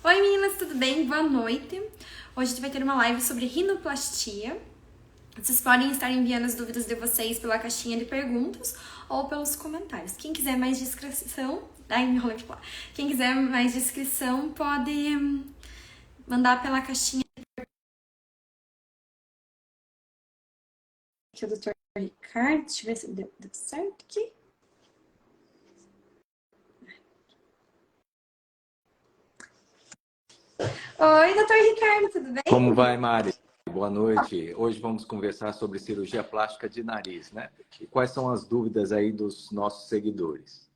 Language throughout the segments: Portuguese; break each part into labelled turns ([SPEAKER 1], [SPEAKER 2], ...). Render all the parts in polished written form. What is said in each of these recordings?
[SPEAKER 1] Oi meninas, tudo bem? Boa noite. Hoje a gente vai ter uma live sobre rinoplastia. Vocês podem estar enviando as dúvidas de vocês pela caixinha de perguntas ou pelos comentários. Quem quiser mais descrição, enrolei pra falar. Quem quiser mais descrição pode mandar pela caixinha. Aqui o Dr. Ricardo, deixa eu ver se deu certo aqui. Oi, Dr. Ricardo, tudo bem?
[SPEAKER 2] Como vai, Mari? Boa noite. Hoje vamos conversar sobre cirurgia plástica de nariz, né? E quais são as dúvidas aí dos nossos seguidores?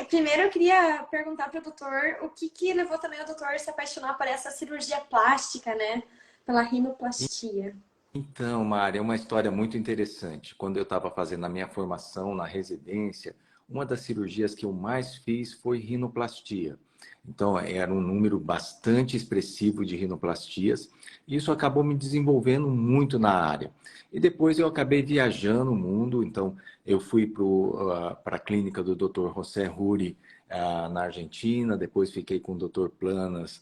[SPEAKER 1] Primeiro eu queria perguntar para o doutor o que levou também o doutor a se apaixonar por essa cirurgia plástica, né? Pela rinoplastia.
[SPEAKER 2] Então, Mari, é uma história muito interessante. Quando eu estava fazendo a minha formação na residência, uma das cirurgias que eu mais fiz foi rinoplastia. Então, era um número bastante expressivo de rinoplastias. E isso acabou me desenvolvendo muito na área. E depois eu acabei viajando o mundo. Então, eu fui para a clínica do Dr. José Ruri, na Argentina. Depois fiquei com o Dr. Planas,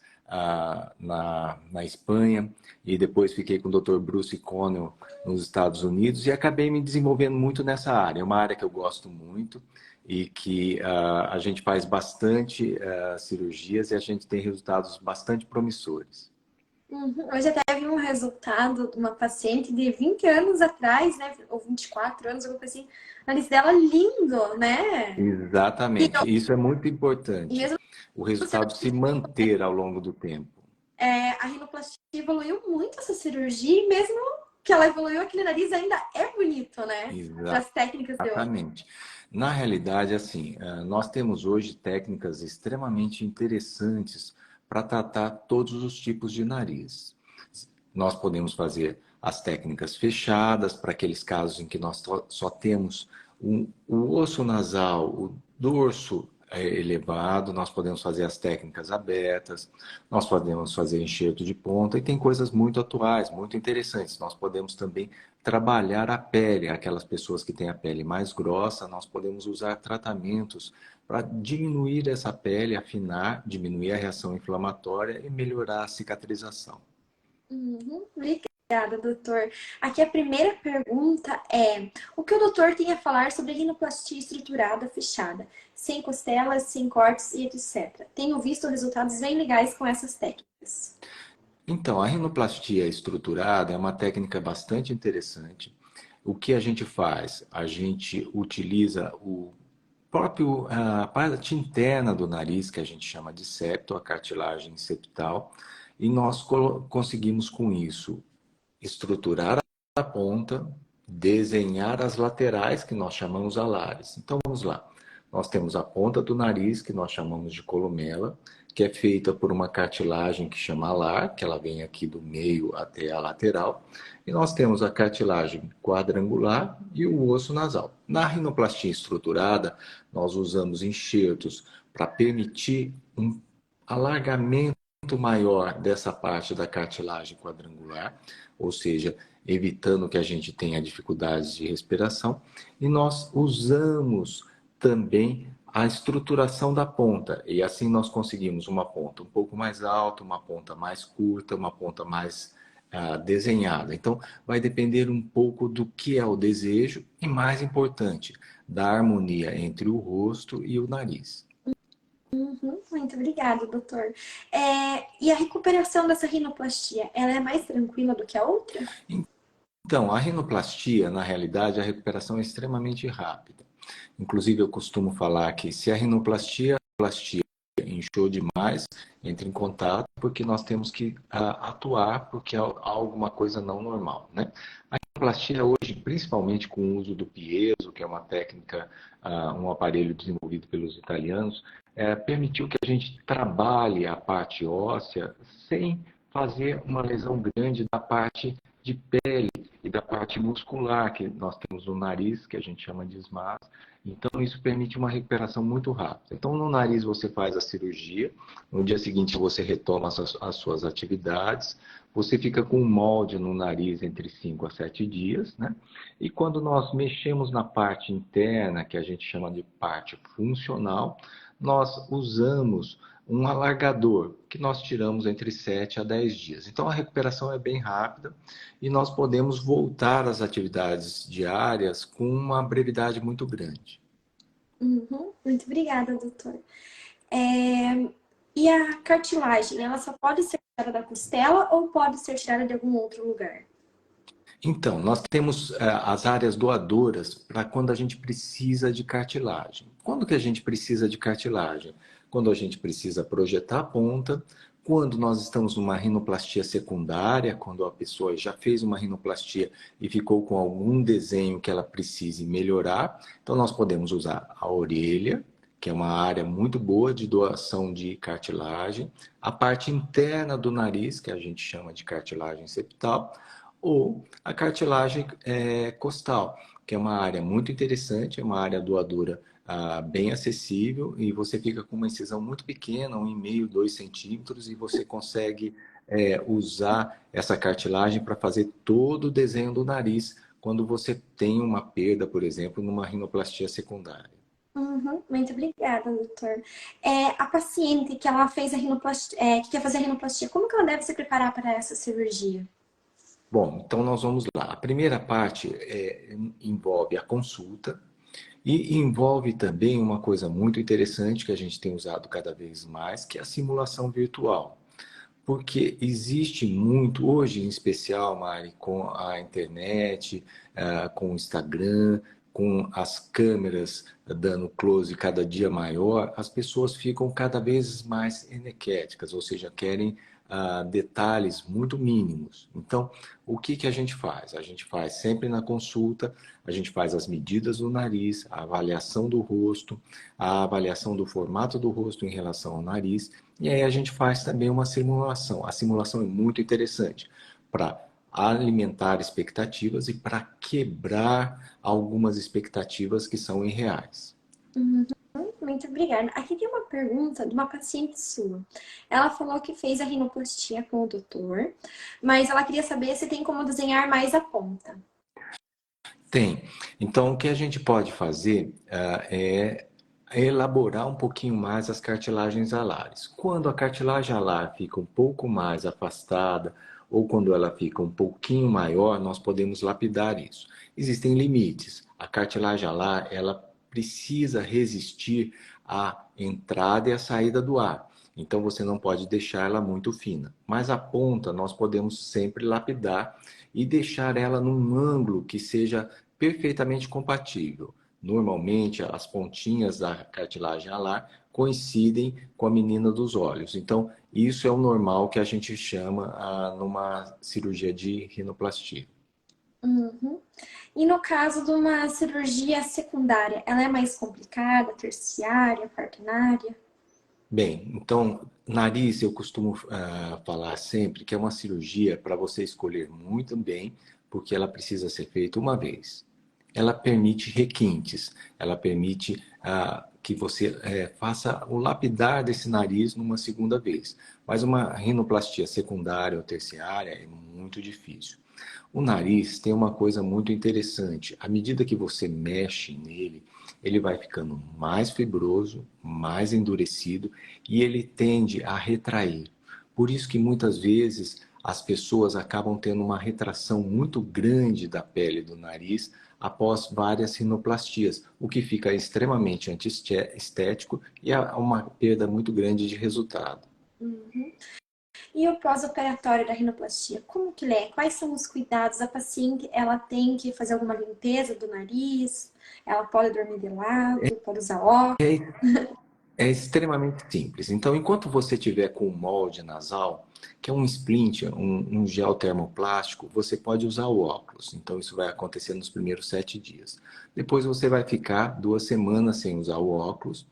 [SPEAKER 2] na Espanha. E depois fiquei com o Dr. Bruce Connell nos Estados Unidos. E acabei me desenvolvendo muito nessa área. É uma área que eu gosto muito e que a gente faz bastante cirurgias e a gente tem resultados bastante promissores.
[SPEAKER 1] Hoje até vi um resultado de uma paciente de 20 anos atrás, né? Ou 24 anos, alguma coisa assim. O nariz dela lindo, né? E
[SPEAKER 2] Exatamente. Isso é muito importante.
[SPEAKER 1] mesmo
[SPEAKER 2] O
[SPEAKER 1] sendo,
[SPEAKER 2] resultado se manter ao longo do tempo.
[SPEAKER 1] a rinoplastia evoluiu muito essa cirurgia, e mesmo que ela evoluiu, aquele nariz ainda é bonito, né? Para as técnicas de hoje.
[SPEAKER 2] Exatamente. Na realidade, assim, nós temos hoje técnicas extremamente interessantes para tratar todos os tipos de nariz. Nós podemos fazer as técnicas fechadas para aqueles casos em que nós só temos o osso nasal, o dorso elevado, nós podemos fazer as técnicas abertas, nós podemos fazer enxerto de ponta e tem coisas muito atuais, muito interessantes. Nós podemos também trabalhar a pele, aquelas pessoas que têm a pele mais grossa, nós podemos usar tratamentos para diminuir essa pele, afinar, diminuir a reação inflamatória e melhorar a cicatrização.
[SPEAKER 1] Obrigada, doutor. Aqui a primeira pergunta é: o que o doutor tem a falar sobre a rinoplastia estruturada fechada, sem costelas, sem cortes e etc. Tenho visto resultados bem legais com essas técnicas.
[SPEAKER 2] Então, a rinoplastia estruturada é uma técnica bastante interessante. O que a gente faz? A gente utiliza a parte interna do nariz, que a gente chama de septo, a cartilagem septal, e nós conseguimos com isso estruturar a ponta, desenhar as laterais, que nós chamamos alares. Então vamos lá. Nós temos a ponta do nariz, que nós chamamos de columela, que é feita por uma cartilagem que chama alar, que ela vem aqui do meio até a lateral. E nós temos a cartilagem quadrangular e o osso nasal. Na rinoplastia estruturada, nós usamos enxertos para permitir um alargamento maior dessa parte da cartilagem quadrangular, ou seja, evitando que a gente tenha dificuldades de respiração, e nós usamos também a estruturação da ponta, e assim nós conseguimos uma ponta um pouco mais alta, uma ponta mais curta, uma ponta mais desenhada. Então, vai depender um pouco do que é o desejo e, mais importante, da harmonia entre o rosto e o nariz.
[SPEAKER 1] Muito obrigada, doutor. E a recuperação dessa rinoplastia, ela é mais tranquila do que a outra?
[SPEAKER 2] Então, a rinoplastia, na realidade, a recuperação é extremamente rápida. Inclusive, eu costumo falar que se a rinoplastia inchou demais, entre em contato, porque nós temos que atuar, porque há alguma coisa não normal, né? A rinoplastia hoje, principalmente com o uso do piezo, que é uma técnica, um aparelho desenvolvido pelos italianos, permitiu que a gente trabalhe a parte óssea sem fazer uma lesão grande da parte de pele e da parte muscular que nós temos no nariz, que a gente chama de SMAS. Então, isso permite uma recuperação muito rápida. Então, no nariz você faz a cirurgia, no dia seguinte você retoma as suas atividades, você fica com um molde no nariz entre 5 a 7 dias, né? E quando nós mexemos na parte interna, que a gente chama de parte funcional, nós usamos um alargador, que nós tiramos entre 7 a 10 dias. Então, a recuperação é bem rápida e nós podemos voltar às atividades diárias com uma brevidade muito grande.
[SPEAKER 1] Uhum. Muito obrigada, doutor. É, E a cartilagem, ela só pode ser tirada da costela ou pode ser tirada de algum outro lugar?
[SPEAKER 2] Então, nós temos as áreas doadoras para quando a gente precisa de cartilagem. Quando que a gente precisa de cartilagem? Quando a gente precisa projetar a ponta, quando nós estamos numa rinoplastia secundária, quando a pessoa já fez uma rinoplastia e ficou com algum desenho que ela precise melhorar, então nós podemos usar a orelha, que é uma área muito boa de doação de cartilagem, a parte interna do nariz, que a gente chama de cartilagem septal, ou a cartilagem costal, que é uma área muito interessante, é uma área doadora bem acessível e você fica com uma incisão muito pequena, 1,5, 2 centímetros, e você consegue usar essa cartilagem para fazer todo o desenho do nariz quando você tem uma perda, por exemplo, numa rinoplastia secundária.
[SPEAKER 1] Uhum. Muito obrigada, doutor. A paciente que ela fez a rinoplastia, que quer fazer a rinoplastia, como que ela deve se preparar para essa cirurgia?
[SPEAKER 2] Bom, então nós vamos lá. A primeira parte envolve a consulta e envolve também uma coisa muito interessante que a gente tem usado cada vez mais, que é a simulação virtual. Porque existe muito, hoje em especial, Mari, com a internet, com o Instagram, com as câmeras dando close cada dia maior, as pessoas ficam cada vez mais enequéticas, ou seja, querem detalhes muito mínimos. Então, o que que a gente faz? A gente faz sempre na consulta, a gente faz as medidas do nariz, a avaliação do rosto, a avaliação do formato do rosto em relação ao nariz, e aí a gente faz também uma simulação. A simulação é muito interessante para alimentar expectativas e para quebrar algumas expectativas que são irreais.
[SPEAKER 1] Uhum. Muito obrigada. Aqui tem uma pergunta de uma paciente sua. Ela falou que fez a rinoplastia com o doutor, mas ela queria saber se tem como desenhar mais a ponta.
[SPEAKER 2] Tem. Então, o que a gente pode fazer é elaborar um pouquinho mais as cartilagens alares. Quando a cartilagem alar fica um pouco mais afastada ou quando ela fica um pouquinho maior, nós podemos lapidar isso. Existem limites. A cartilagem alar, ela precisa resistir à entrada e à saída do ar. Então você não pode deixar ela muito fina. Mas a ponta nós podemos sempre lapidar e deixar ela num ângulo que seja perfeitamente compatível. Normalmente, as pontinhas da cartilagem alar coincidem com a menina dos olhos. Então, isso é o normal que a gente chama numa cirurgia de rinoplastia.
[SPEAKER 1] Uhum. E no caso de uma cirurgia secundária, ela é mais complicada, terciária, quaternária?
[SPEAKER 2] Bem, então, nariz eu costumo falar sempre que é uma cirurgia para você escolher muito bem, porque ela precisa ser feita uma vez. Ela permite requintes, ela permite que você faça o lapidar desse nariz numa segunda vez. Mas uma rinoplastia secundária ou terciária é muito difícil. O nariz tem uma coisa muito interessante. À medida que você mexe nele, ele vai ficando mais fibroso, mais endurecido e ele tende a retrair. Por isso que muitas vezes as pessoas acabam tendo uma retração muito grande da pele do nariz após várias rinoplastias, o que fica extremamente antiestético e há uma perda muito grande de resultado.
[SPEAKER 1] Uhum. E o pós-operatório da rinoplastia, como que ele é? Quais são os cuidados? A paciente, ela tem que fazer alguma limpeza do nariz? Ela pode dormir de lado? Pode usar óculos?
[SPEAKER 2] É extremamente simples. Então, enquanto você tiver com o molde nasal, que é um splint, um gel termoplástico, você pode usar o óculos. Então, isso vai acontecer nos primeiros 7 dias. Depois, você vai ficar 2 semanas sem usar o óculos.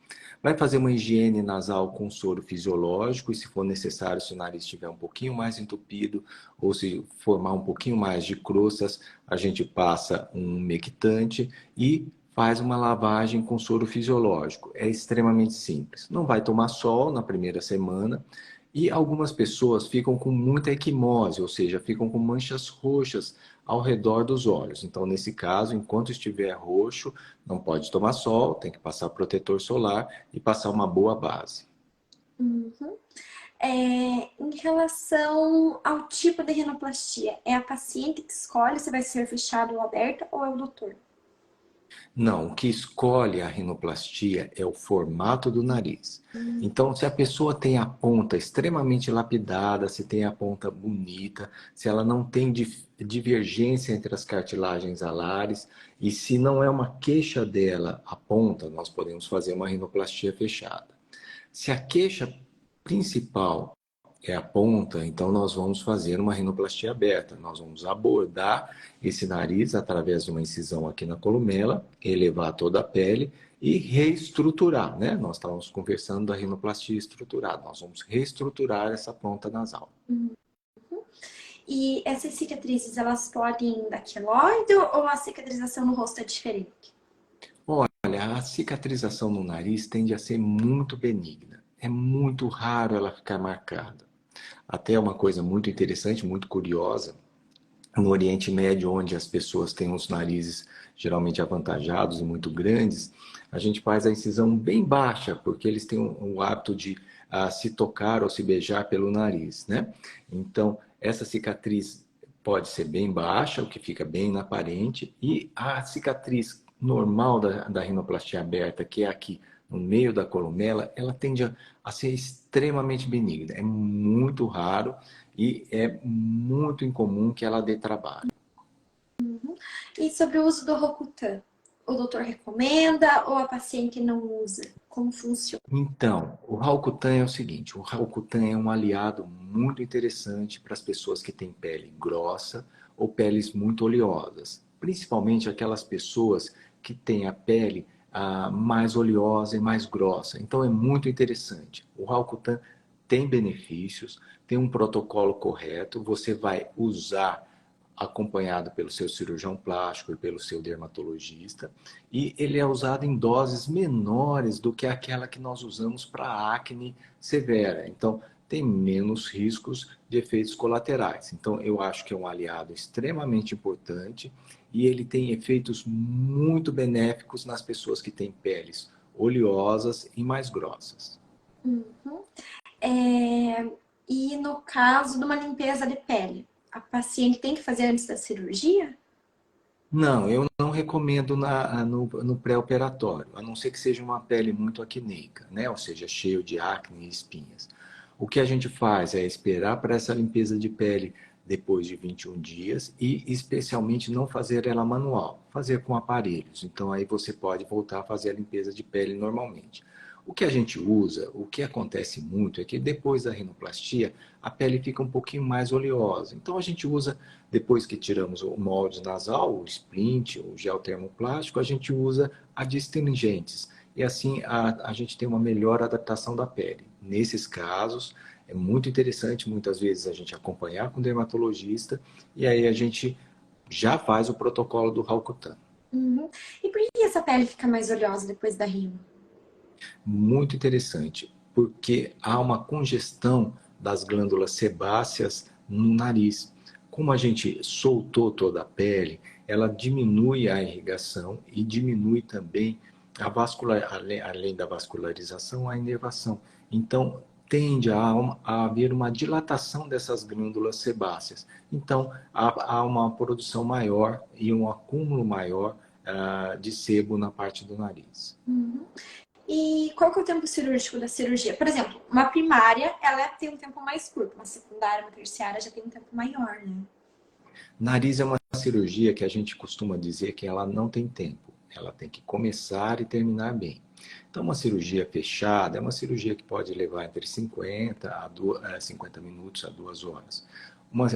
[SPEAKER 2] Vai fazer uma higiene nasal com soro fisiológico e, se for necessário, se o nariz estiver um pouquinho mais entupido ou se formar um pouquinho mais de crostas, a gente passa um umectante e faz uma lavagem com soro fisiológico. É extremamente simples. Não vai tomar sol na primeira semana e algumas pessoas ficam com muita equimose, ou seja, ficam com manchas roxas ao redor dos olhos. Então, nesse caso, enquanto estiver roxo, não pode tomar sol, tem que passar protetor solar e passar uma boa base.
[SPEAKER 1] Uhum. Em relação ao tipo de rinoplastia, é a paciente que escolhe se vai ser fechado ou aberta ou é o doutor?
[SPEAKER 2] Não, o que escolhe a rinoplastia é o formato do nariz. Então, se a pessoa tem a ponta extremamente lapidada, se tem a ponta bonita, se ela não tem divergência entre as cartilagens alares e se não é uma queixa dela a ponta, nós podemos fazer uma rinoplastia fechada. Se a queixa principal é a ponta, então nós vamos fazer uma rinoplastia aberta. Nós vamos abordar esse nariz através de uma incisão aqui na columela, elevar toda a pele e reestruturar, né? Nós estávamos conversando da rinoplastia estruturada. Nós vamos reestruturar essa ponta nasal.
[SPEAKER 1] E essas cicatrizes, elas podem dar queloide ou a cicatrização no rosto é diferente?
[SPEAKER 2] Olha, a cicatrização no nariz tende a ser muito benigna. É muito raro ela ficar marcada. Até uma coisa muito interessante, muito curiosa, no Oriente Médio, onde as pessoas têm os narizes geralmente avantajados e muito grandes, a gente faz a incisão bem baixa, porque eles têm o hábito de se tocar ou se beijar pelo nariz, né? Então, essa cicatriz pode ser bem baixa, o que fica bem aparente, e a cicatriz normal da rinoplastia aberta, que é aqui no meio da columela, ela tende a ser extremamente benigna. É muito raro e é muito incomum que ela dê trabalho.
[SPEAKER 1] E sobre o uso do Rocutan? O doutor recomenda ou a paciente não usa? Como funciona?
[SPEAKER 2] Então, o Raucutan é o seguinte, o Raucutan é um aliado muito interessante para as pessoas que têm pele grossa ou peles muito oleosas, principalmente aquelas pessoas que têm a pele mais oleosa e mais grossa. Então é muito interessante. O Raucutan tem benefícios, tem um protocolo correto, você vai usar acompanhado pelo seu cirurgião plástico e pelo seu dermatologista, e ele é usado em doses menores do que aquela que nós usamos para acne severa. Então, tem menos riscos de efeitos colaterais. Então, eu acho que é um aliado extremamente importante e ele tem efeitos muito benéficos nas pessoas que têm peles oleosas e mais grossas.
[SPEAKER 1] Uhum. E no caso de uma limpeza de pele, a paciente tem que fazer antes da cirurgia?
[SPEAKER 2] Não, eu não recomendo no pré-operatório, a não ser que seja uma pele muito acneica, né? Ou seja, cheio de acne e espinhas. O que a gente faz é esperar para essa limpeza de pele depois de 21 dias e especialmente não fazer ela manual, fazer com aparelhos. Então aí você pode voltar a fazer a limpeza de pele normalmente. O que a gente usa, o que acontece muito é que depois da rinoplastia a pele fica um pouquinho mais oleosa. Então a gente usa, depois que tiramos o molde nasal, o splint, o gel termoplástico, a gente usa adstringentes. E assim a gente tem uma melhor adaptação da pele. Nesses casos, é muito interessante muitas vezes a gente acompanhar com o dermatologista e aí a gente já faz o protocolo do Raucutan.
[SPEAKER 1] Uhum. E por que essa pele fica mais oleosa depois da rino?
[SPEAKER 2] Muito interessante, porque há uma congestão das glândulas sebáceas no nariz. Como a gente soltou toda a pele, ela diminui a irrigação e diminui também além da vascularização, a inervação. Então, tende a haver uma dilatação dessas glândulas sebáceas. Então, há uma produção maior e um acúmulo maior de sebo na parte do nariz.
[SPEAKER 1] Uhum. E qual que é o tempo cirúrgico da cirurgia? Por exemplo, uma primária, ela tem um tempo mais curto, uma secundária, uma terciária já tem um tempo maior, né?
[SPEAKER 2] Nariz é uma cirurgia que a gente costuma dizer que ela não tem tempo. Ela tem que começar e terminar bem. Então, uma cirurgia fechada é uma cirurgia que pode levar entre 50 minutos a 2 horas. Uma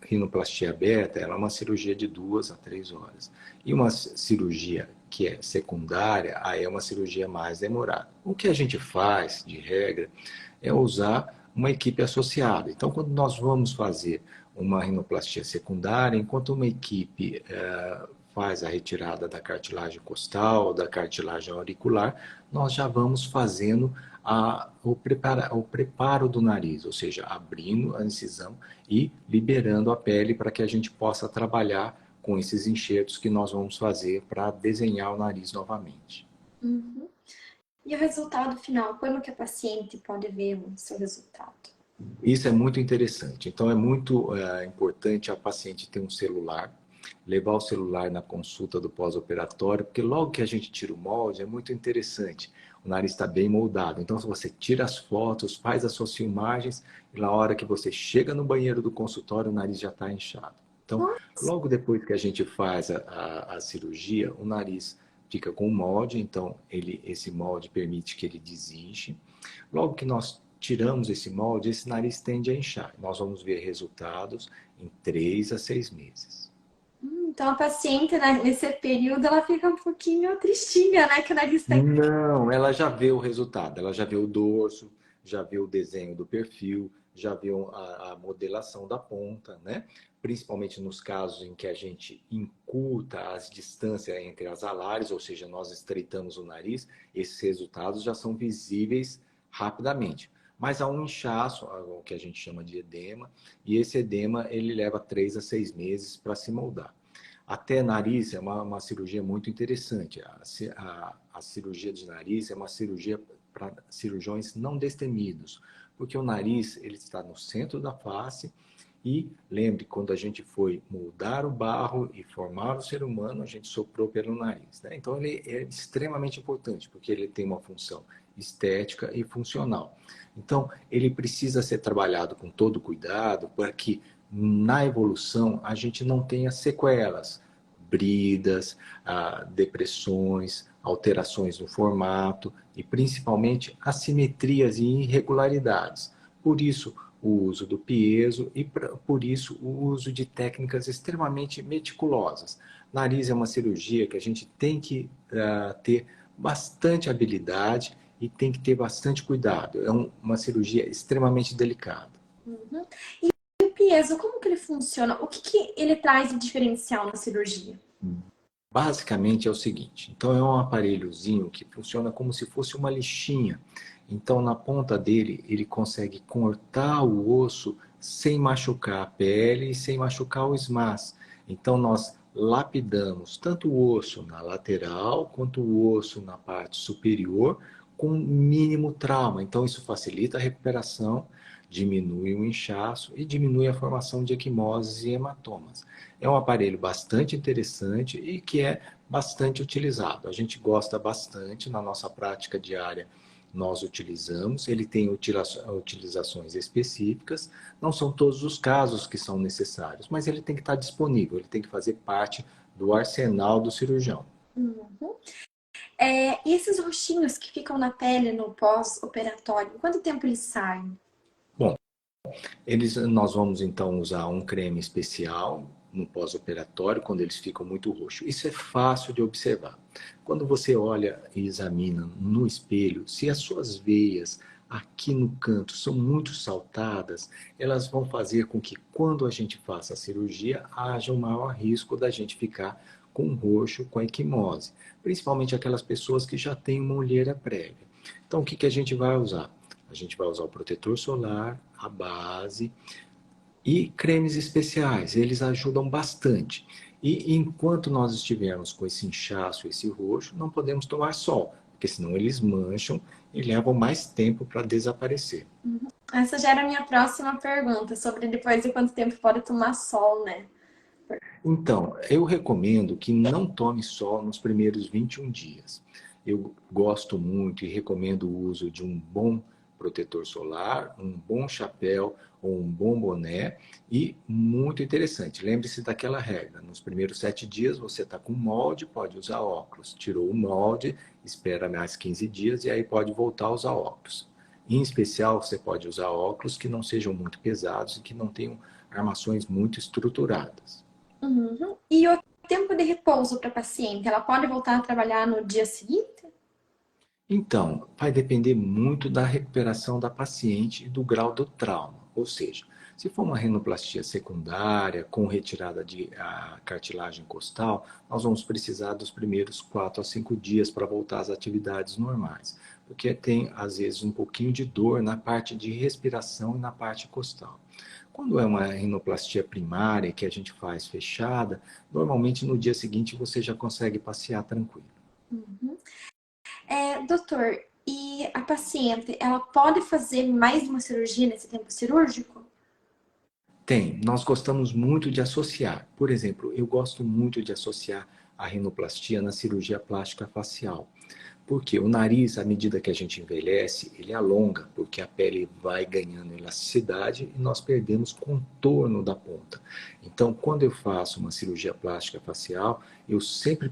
[SPEAKER 2] rinoplastia aberta ela é uma cirurgia de 2 a 3 horas. E uma cirurgia que é secundária, aí é uma cirurgia mais demorada. O que a gente faz, de regra, é usar uma equipe associada. Então, quando nós vamos fazer uma rinoplastia secundária, enquanto uma equipe faz a retirada da cartilagem costal, da cartilagem auricular, nós já vamos fazendo o preparo do nariz, ou seja, abrindo a incisão e liberando a pele para que a gente possa trabalhar com esses enxertos que nós vamos fazer para desenhar o nariz novamente.
[SPEAKER 1] Uhum. E o resultado final, quando que a paciente pode ver o seu resultado?
[SPEAKER 2] Isso é muito interessante. Então, é muito importante a paciente ter um celular, levar o celular na consulta do pós-operatório, porque logo que a gente tira o molde, é muito interessante. O nariz está bem moldado. Então, se você tira as fotos, faz as suas filmagens, e na hora que você chega no banheiro do consultório, o nariz já está inchado. Então,
[SPEAKER 1] Nossa,
[SPEAKER 2] logo depois que a gente faz a cirurgia, o nariz fica com o molde, então esse molde permite que ele desinche. Logo que nós tiramos esse molde, esse nariz tende a inchar. Nós vamos ver resultados em 3 a 6 meses.
[SPEAKER 1] então a paciente, né, nesse período, ela fica um pouquinho tristinha, né, que o nariz está.
[SPEAKER 2] Não, ela já vê o resultado, ela já vê o dorso, já vê o desenho do perfil, já vê a modelação da ponta, né? Principalmente nos casos em que a gente encurta as distâncias entre as alares, ou seja, nós estreitamos o nariz, esses resultados já são visíveis rapidamente. Mas há um inchaço, o que a gente chama de edema, e esse edema ele leva 3 a 6 meses para se moldar. Até nariz é uma cirurgia muito interessante. A cirurgia de nariz é uma cirurgia para cirurgiões não destemidos, porque o nariz ele está no centro da face e lembre, quando a gente foi moldar o barro e formar o ser humano, a gente soprou pelo nariz, né? Então ele é extremamente importante, porque ele tem uma função estética e funcional. Então ele precisa ser trabalhado com todo cuidado para que na evolução a gente não tenha sequelas, bridas, depressões, alterações no formato e principalmente assimetrias e irregularidades. Por isso, o uso do piezo e por isso o uso de técnicas extremamente meticulosas. Nariz é uma cirurgia que a gente tem que ter bastante habilidade e tem que ter bastante cuidado. É uma cirurgia extremamente delicada.
[SPEAKER 1] Uhum. E o piezo, como que ele funciona? O que que ele traz de diferencial na cirurgia?
[SPEAKER 2] Basicamente é o seguinte, então é um aparelhozinho que funciona como se fosse uma lixinha. Então na ponta dele ele consegue cortar o osso sem machucar a pele e sem machucar o esmalte. Então nós lapidamos tanto o osso na lateral quanto o osso na parte superior com mínimo trauma. Então isso facilita a recuperação, diminui o inchaço e diminui a formação de equimoses e hematomas. É um aparelho bastante interessante e que é bastante utilizado. A gente gosta bastante na nossa prática diária. Nós utilizamos, ele tem utilizações específicas, não são todos os casos que são necessários, mas ele tem que estar disponível, ele tem que fazer parte do arsenal do cirurgião.
[SPEAKER 1] Uhum. E esses roxinhos que ficam na pele no pós-operatório, quanto tempo eles saem?
[SPEAKER 2] Bom, nós vamos então usar um creme especial no pós-operatório, quando eles ficam muito roxos. Isso é fácil de observar. Quando você olha e examina no espelho, se as suas veias aqui no canto são muito saltadas, elas vão fazer com que quando a gente faça a cirurgia, haja um maior risco da gente ficar com roxo, com equimose. Principalmente aquelas pessoas que já têm uma olheira prévia. Então, o que a gente vai usar? A gente vai usar o protetor solar, a base e cremes especiais. Eles ajudam bastante. E enquanto nós estivermos com esse inchaço, esse roxo, não podemos tomar sol, porque senão eles mancham e levam mais tempo para desaparecer.
[SPEAKER 1] Essa já era a minha próxima pergunta, sobre depois de quanto tempo pode tomar sol, né?
[SPEAKER 2] Então, eu recomendo que não tome sol nos primeiros 21 dias. Eu gosto muito e recomendo o uso de um bom protetor solar, um bom chapéu ou um bom boné e muito interessante. Lembre-se daquela regra: nos primeiros 7 dias você está com molde, pode usar óculos. Tirou o molde, espera mais 15 dias e aí pode voltar a usar óculos. Em especial, você pode usar óculos que não sejam muito pesados e que não tenham armações muito estruturadas.
[SPEAKER 1] Uhum. E o tempo de repouso para a paciente, ela pode voltar a trabalhar no dia seguinte?
[SPEAKER 2] Então, vai depender muito da recuperação da paciente e do grau do trauma. Ou seja, se for uma rinoplastia secundária, com retirada de cartilagem costal, nós vamos precisar dos primeiros 4 a 5 dias para voltar às atividades normais. Porque tem, às vezes, um pouquinho de dor na parte de respiração e na parte costal. Quando é uma rinoplastia primária, que a gente faz fechada, normalmente no dia seguinte você já consegue passear tranquilo.
[SPEAKER 1] Uhum. Doutor, E a paciente, ela pode fazer mais de uma cirurgia nesse tempo cirúrgico?
[SPEAKER 2] Tem. Nós gostamos muito de associar. Por exemplo, eu gosto muito de associar a rinoplastia na cirurgia plástica facial. Porque o nariz, à medida que a gente envelhece, ele alonga, porque a pele vai ganhando elasticidade e nós perdemos contorno da ponta. Então, quando eu faço uma cirurgia plástica facial, eu sempre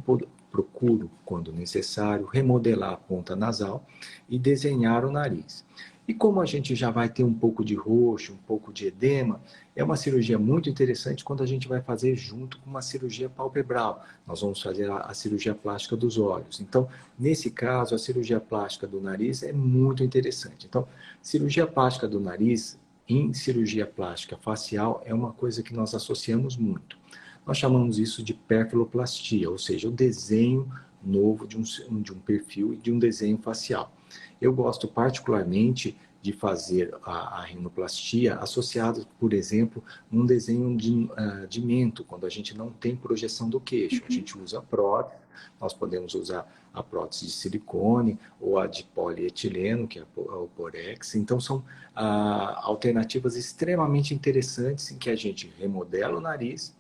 [SPEAKER 2] procuro, quando necessário, remodelar a ponta nasal e desenhar o nariz. E como a gente já vai ter um pouco de roxo, um pouco de edema, é uma cirurgia muito interessante quando a gente vai fazer junto com uma cirurgia palpebral. Nós vamos fazer a cirurgia plástica dos olhos. Então, nesse caso, a cirurgia plástica do nariz é muito interessante. Então, cirurgia plástica do nariz em cirurgia plástica facial é uma coisa que nós associamos muito. Nós chamamos isso de perfiloplastia, ou seja, o desenho novo de um perfil e de um desenho facial. Eu gosto particularmente de fazer a rinoplastia associado, por exemplo, num desenho de mento, quando a gente não tem projeção do queixo. A gente usa prótese, nós podemos usar a prótese de silicone ou a de polietileno, que é o Porex. Então, são alternativas extremamente interessantes em que a gente remodela o nariz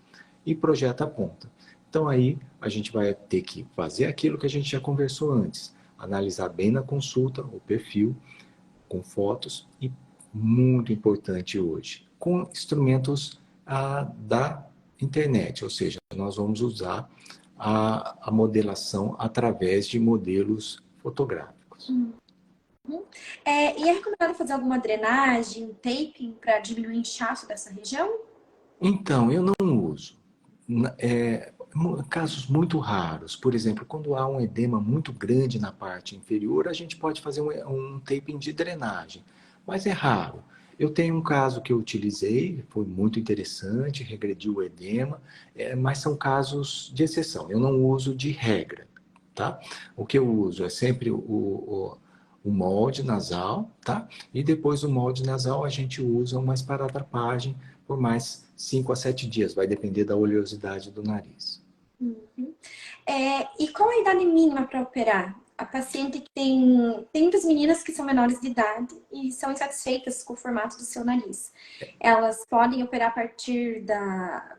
[SPEAKER 2] e projeta a ponta. Então, aí a gente vai ter que fazer aquilo que a gente já conversou antes, analisar bem na consulta o perfil, com fotos e, muito importante hoje, com instrumentos da internet, ou seja, nós vamos usar a modelação através de modelos fotográficos.
[SPEAKER 1] E é recomendado fazer alguma drenagem, taping, para diminuir o inchaço dessa região?
[SPEAKER 2] Então, eu não uso. Casos muito raros, por exemplo, quando há um edema muito grande na parte inferior, a gente pode fazer um taping de drenagem, mas é raro. Eu tenho um caso que eu utilizei, foi muito interessante, regrediu o edema, mas são casos de exceção, eu não uso de regra, tá? O que eu uso é sempre o molde nasal, tá? E depois do molde nasal a gente usa uma esparadrapagem por mais 5 a 7 dias, vai depender da oleosidade do nariz.
[SPEAKER 1] Uhum. E qual a idade mínima para operar? A paciente que tem muitas meninas que são menores de idade e são insatisfeitas com o formato do seu nariz. Elas podem operar a partir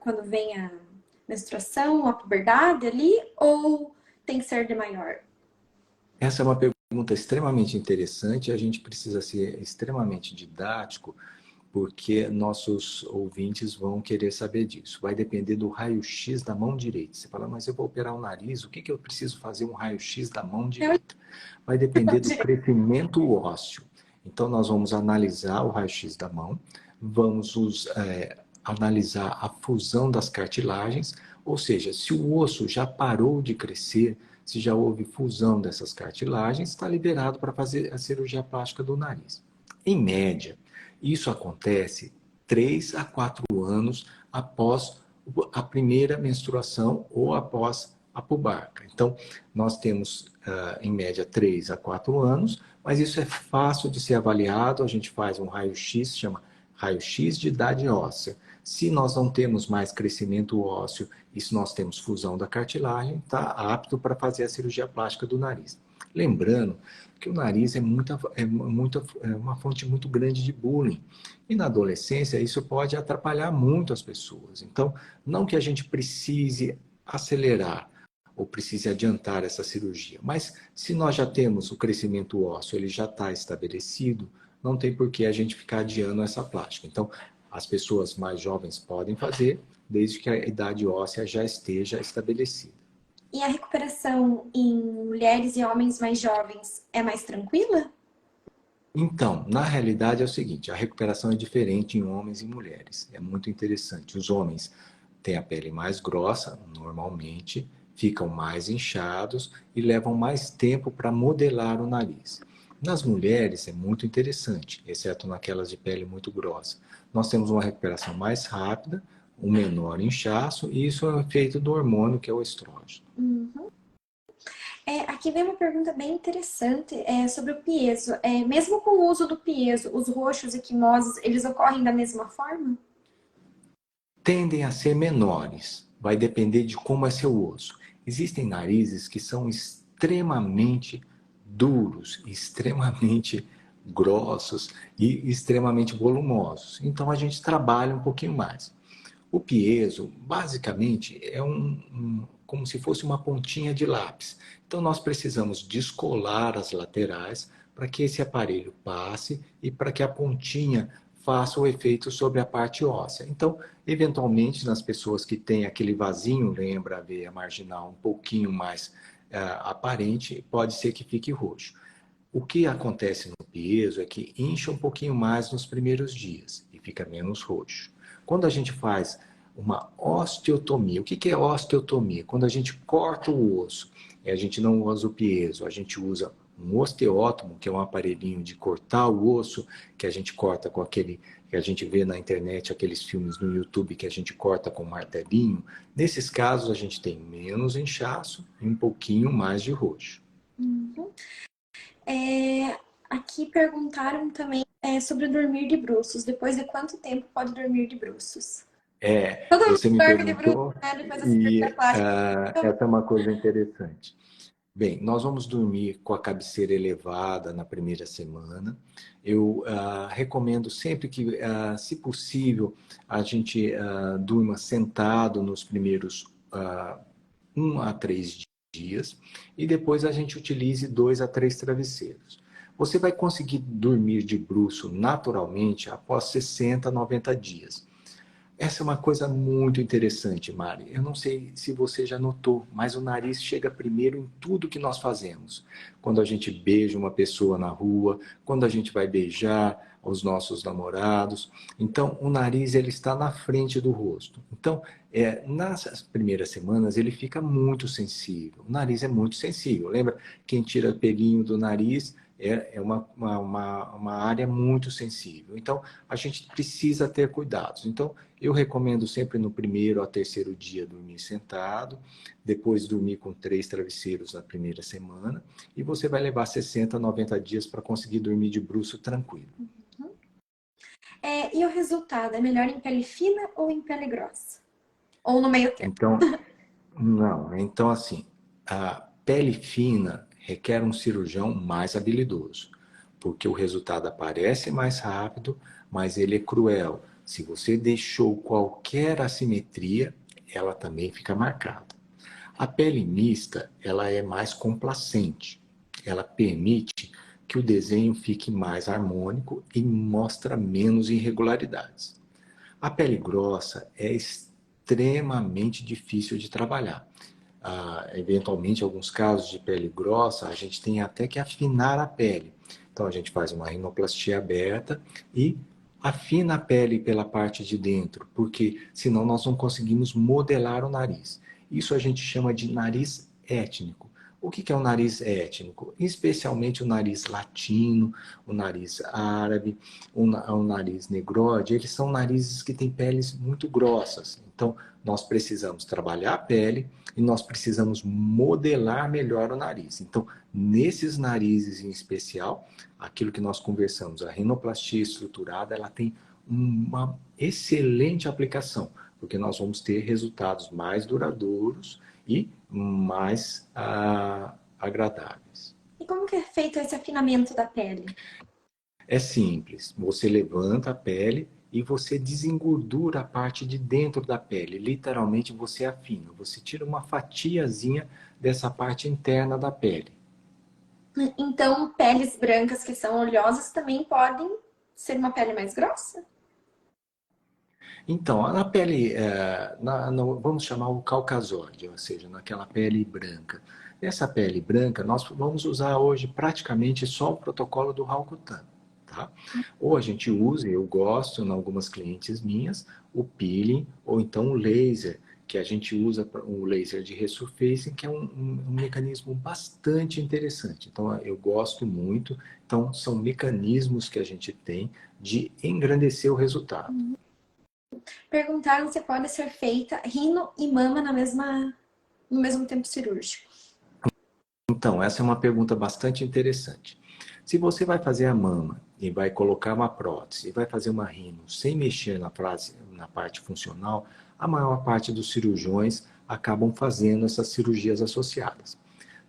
[SPEAKER 1] quando vem a menstruação, a puberdade ali, ou tem que ser de maior?
[SPEAKER 2] Essa é uma pergunta extremamente interessante, a gente precisa ser extremamente didático, porque nossos ouvintes vão querer saber disso. Vai depender do raio-x da mão direita. Você fala, mas eu vou operar o nariz, o que eu preciso fazer um raio-x da mão direita? Vai depender do crescimento ósseo. Então, nós vamos analisar o raio-x da mão, vamos analisar a fusão das cartilagens, ou seja, se o osso já parou de crescer, se já houve fusão dessas cartilagens, está liberado para fazer a cirurgia plástica do nariz. Em média, isso acontece 3 a 4 anos após a primeira menstruação ou após a pubarca. Então, nós temos, em média, 3 a 4 anos, mas isso é fácil de ser avaliado. A gente faz um raio-x, chama raio-x de idade óssea. Se nós não temos mais crescimento ósseo e se nós temos fusão da cartilagem, está apto para fazer a cirurgia plástica do nariz. Lembrando que o nariz é uma fonte muito grande de bullying. E na adolescência isso pode atrapalhar muito as pessoas. Então, não que a gente precise acelerar ou precise adiantar essa cirurgia, mas se nós já temos o crescimento ósseo, ele já está estabelecido, não tem por que a gente ficar adiando essa plástica. Então, as pessoas mais jovens podem fazer, desde que a idade óssea já esteja estabelecida.
[SPEAKER 1] E a recuperação em mulheres e homens mais jovens é mais tranquila?
[SPEAKER 2] Então, na realidade é o seguinte, a recuperação é diferente em homens e mulheres. É muito interessante. Os homens têm a pele mais grossa, normalmente, ficam mais inchados e levam mais tempo para modelar o nariz. Nas mulheres é muito interessante, exceto naquelas de pele muito grossa. Nós temos uma recuperação mais rápida, um menor inchaço, e isso é um efeito do hormônio que é o estrógeno.
[SPEAKER 1] Uhum. Aqui vem uma pergunta bem interessante sobre o piezo. Mesmo com o uso do piezo, os roxos equimosos, eles ocorrem da mesma forma?
[SPEAKER 2] Tendem a ser menores, vai depender de como é seu osso. Existem narizes que são extremamente duros, extremamente grossos e extremamente volumosos. Então a gente trabalha um pouquinho mais. O piezo, basicamente, é como se fosse uma pontinha de lápis. Então nós precisamos descolar as laterais para que esse aparelho passe e para que a pontinha faça o efeito sobre a parte óssea. Então, eventualmente, nas pessoas que têm aquele vasinho, lembra a veia marginal um pouquinho mais aparente, pode ser que fique roxo. O que acontece no piezo é que incha um pouquinho mais nos primeiros dias e fica menos roxo. Quando a gente faz uma osteotomia, o que é osteotomia? Quando a gente corta o osso, e a gente não usa o piezo, a gente usa um osteótomo, que é um aparelhinho de cortar o osso, que a gente corta com aquele que a gente vê na internet, aqueles filmes no YouTube que a gente corta com martelinho. Nesses casos, a gente tem menos inchaço e um pouquinho mais de roxo.
[SPEAKER 1] Uhum. Aqui perguntaram também sobre dormir de bruços. Depois de quanto tempo pode dormir de bruços? Todo mundo
[SPEAKER 2] Você me
[SPEAKER 1] dorme de bruços,
[SPEAKER 2] perguntou
[SPEAKER 1] né? Depois da cirurgia
[SPEAKER 2] e
[SPEAKER 1] plástica.
[SPEAKER 2] essa é uma coisa interessante. Bem, nós vamos dormir com a cabeceira elevada na primeira semana. Eu recomendo sempre que, se possível, a gente durma sentado nos primeiros 1 a 3 dias e depois a gente utilize 2 a 3 travesseiros. Você vai conseguir dormir de bruço naturalmente após 60 a 90 dias. Essa é uma coisa muito interessante, Mari. Eu não sei se você já notou, mas o nariz chega primeiro em tudo que nós fazemos. Quando a gente beija uma pessoa na rua, quando a gente vai beijar os nossos namorados. Então, o nariz ele está na frente do rosto. Então, nas primeiras semanas ele fica muito sensível. O nariz é muito sensível. Lembra? Quem tira pelinho do nariz é uma área muito sensível. Então, a gente precisa ter cuidados. Então, eu recomendo sempre no primeiro ao terceiro dia dormir sentado, depois dormir com 3 travesseiros na primeira semana, e você vai levar 60 a 90 dias para conseguir dormir de bruço tranquilo.
[SPEAKER 1] E o resultado? É melhor em pele fina ou em pele grossa? Ou no meio termo?
[SPEAKER 2] Então assim, a pele fina requer um cirurgião mais habilidoso, porque o resultado aparece mais rápido, mas ele é cruel. Se você deixou qualquer assimetria, ela também fica marcada. A pele mista, ela é mais complacente. Ela permite que o desenho fique mais harmônico e mostra menos irregularidades. A pele grossa é extremamente difícil de trabalhar. Eventualmente, em alguns casos de pele grossa, a gente tem até que afinar a pele. Então, a gente faz uma rinoplastia aberta e afina a pele pela parte de dentro, porque senão nós não conseguimos modelar o nariz. Isso a gente chama de nariz étnico. O que é o nariz étnico? Especialmente o nariz latino, o nariz árabe, o nariz negroide, eles são narizes que têm peles muito grossas. Então, nós precisamos trabalhar a pele e nós precisamos modelar melhor o nariz. Então, nesses narizes em especial, aquilo que nós conversamos, a rinoplastia estruturada, ela tem uma excelente aplicação, porque nós vamos ter resultados mais duradouros e mais agradáveis.
[SPEAKER 1] E como que é feito esse afinamento da pele?
[SPEAKER 2] É simples, você levanta a pele e você desengordura a parte de dentro da pele. Literalmente você afina, você tira uma fatiazinha dessa parte interna da pele.
[SPEAKER 1] Então, peles brancas que são oleosas também podem ser uma pele mais grossa?
[SPEAKER 2] Então, na pele, vamos chamar o caucasóide, ou seja, naquela pele branca. Nessa pele branca, nós vamos usar hoje praticamente só o protocolo do Rakutan. Tá? Ou a gente usa, eu gosto, em algumas clientes minhas, o peeling ou então o laser, que a gente usa o laser de resurfacing, que é um mecanismo bastante interessante. Então, eu gosto muito. Então, são mecanismos que a gente tem de engrandecer o resultado.
[SPEAKER 1] Perguntaram se pode ser feita rino e mama no mesmo tempo cirúrgico.
[SPEAKER 2] Então, essa é uma pergunta bastante interessante. Se você vai fazer a mama e vai colocar uma prótese e vai fazer uma rino sem mexer na parte funcional, a maior parte dos cirurgiões acabam fazendo essas cirurgias associadas.